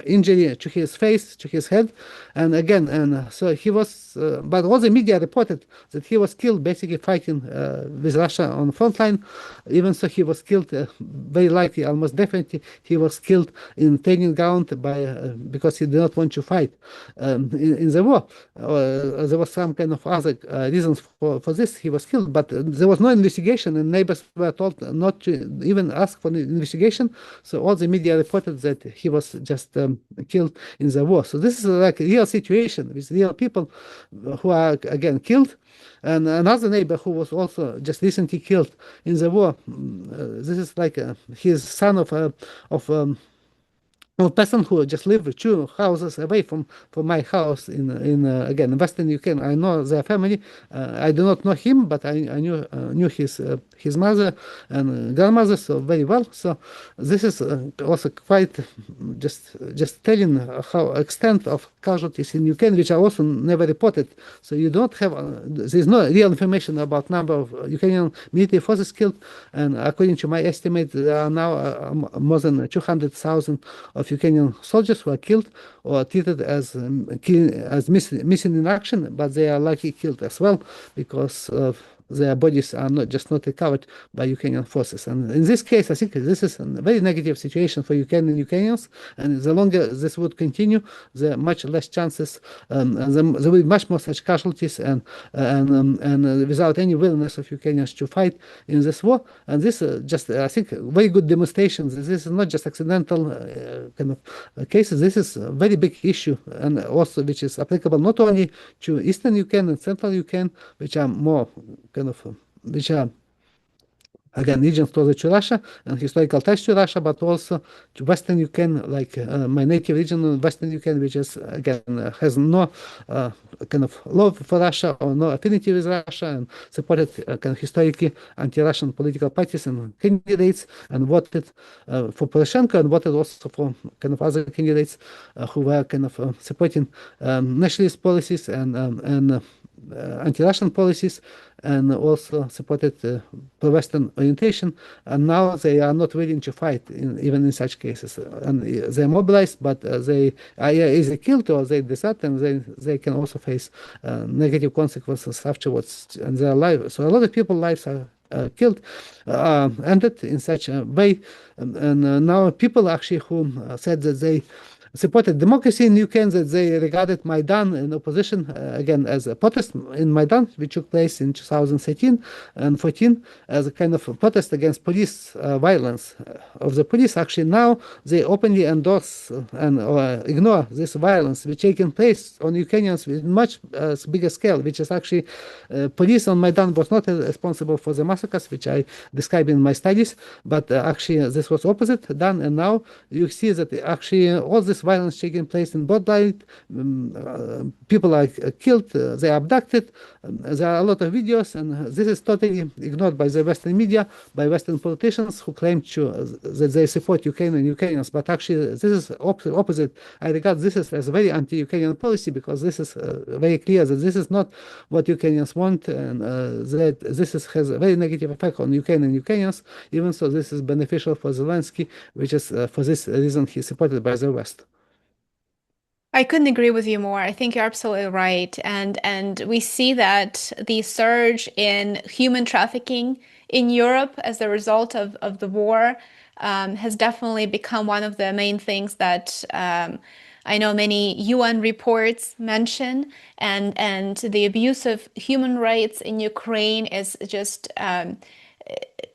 injury to his face, to his head, and again, and so he was. But all the media reported that he was killed, basically fighting with Russia on the front line. Even so, he was killed very likely, almost definitely, he was killed in training ground because he did not want to fight in the war. The there was some kind of other reasons for this. He was killed, but there was no investigation, and neighbors were told not to even ask for an investigation. So all the media reported that he was just killed in the war. So this is like a real situation with real people who are again killed. And another neighbor who was also just recently killed in the war. This is like his son of a person who just lived 2 houses away from my house in again Western Ukraine. I know their family. I do not know him, but I knew his mother and grandmother so very well. So this is also quite just telling how extent of casualties in Ukraine, which are also never reported. So you don't have there is no real information about number of Ukrainian military forces killed, and according to my estimate, there are now more than 200,000 of Ukrainian soldiers who are killed or treated as missing in action, but they are likely killed as well because their bodies are not recovered by Ukrainian forces. And in this case, I think this is a very negative situation for Ukrainians. And the longer this would continue, the much less chances, and there will be much more such casualties, and without any willingness of Ukrainians to fight in this war. And this just, I think, very good demonstration. This is not just accidental kind of cases. This is a very big issue, and also which is applicable not only to Eastern Ukraine and Central Ukraine, which are more kind of which are again regions closer to Russia and historical ties to Russia, but also to Western Ukraine, like my native region, Western Ukraine, which is again has no kind of love for Russia or no affinity with Russia, and supported kind of historically anti-Russian political parties and candidates, and voted for Poroshenko, and voted also for kind of other candidates who were kind of supporting nationalist policies and anti-Russian policies, and also supported pro-Western orientation, and now they are not willing to fight even in such cases, and they're mobilized, but they are either killed or they desert, and they can also face negative consequences afterwards in their life. So a lot of people's lives are killed, ended in such a way, and now people actually who said that they supported democracy in Ukraine, that they regarded Maidan in opposition again as a protest in Maidan, which took place in 2013 and 14 as a kind of a protest against police violence of the police. Actually, now they openly endorse and ignore this violence which taken place on Ukrainians with much bigger scale, which is actually police on Maidan was not responsible for the massacres, which I described in my studies, but actually this was opposite done, and now you see that actually all this violence taking place in broad light. People are killed, they are abducted. There are a lot of videos, and this is totally ignored by the Western media, by Western politicians who claim that they support Ukraine and Ukrainians. But actually, this is opposite. I regard this as a very anti-Ukrainian policy, because this is very clear that this is not what Ukrainians want, and that this has a very negative effect on Ukraine and Ukrainians. Even so, this is beneficial for Zelensky, which is for this reason he's supported by the West. I couldn't agree with you more. I think you're absolutely right. And we see that the surge in human trafficking in Europe as a result of the war has definitely become one of the main things that I know many UN reports mention, and the abuse of human rights in Ukraine is just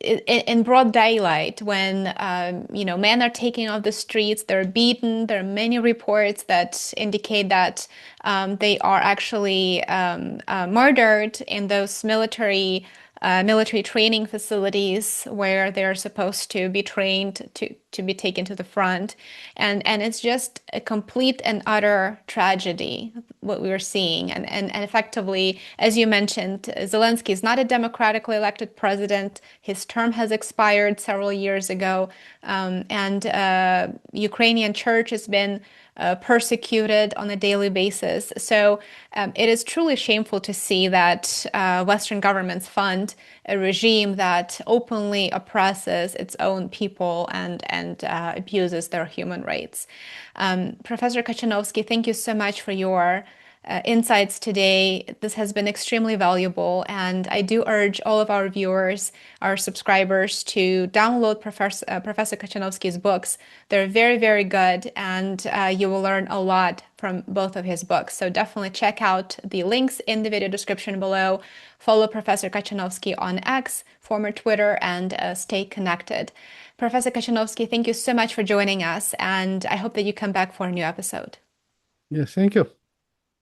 in broad daylight, when men are taken off the streets, they're beaten. There are many reports that indicate that they are actually murdered in those military training facilities where they're supposed to be trained to be taken to the front, and it's just a complete and utter tragedy what we are seeing, and effectively, as you mentioned, Zelensky is not a democratically elected president. His term has expired several years ago, and Ukrainian church has been persecuted on a daily basis. So it is truly shameful to see that Western governments fund a regime that openly oppresses its own people and abuses their human rights. Professor Katchanovski, thank you so much for your insights today. This has been extremely valuable, and I do urge all of our viewers, our subscribers, to download Professor Katchanovski's books. They're very, very good, and you will learn a lot from both of his books. So definitely check out the links in the video description below. Follow Professor Katchanovski on X, former Twitter, and stay connected. Professor Katchanovski, thank you so much for joining us, and I hope that you come back for a new episode. Yes, thank you.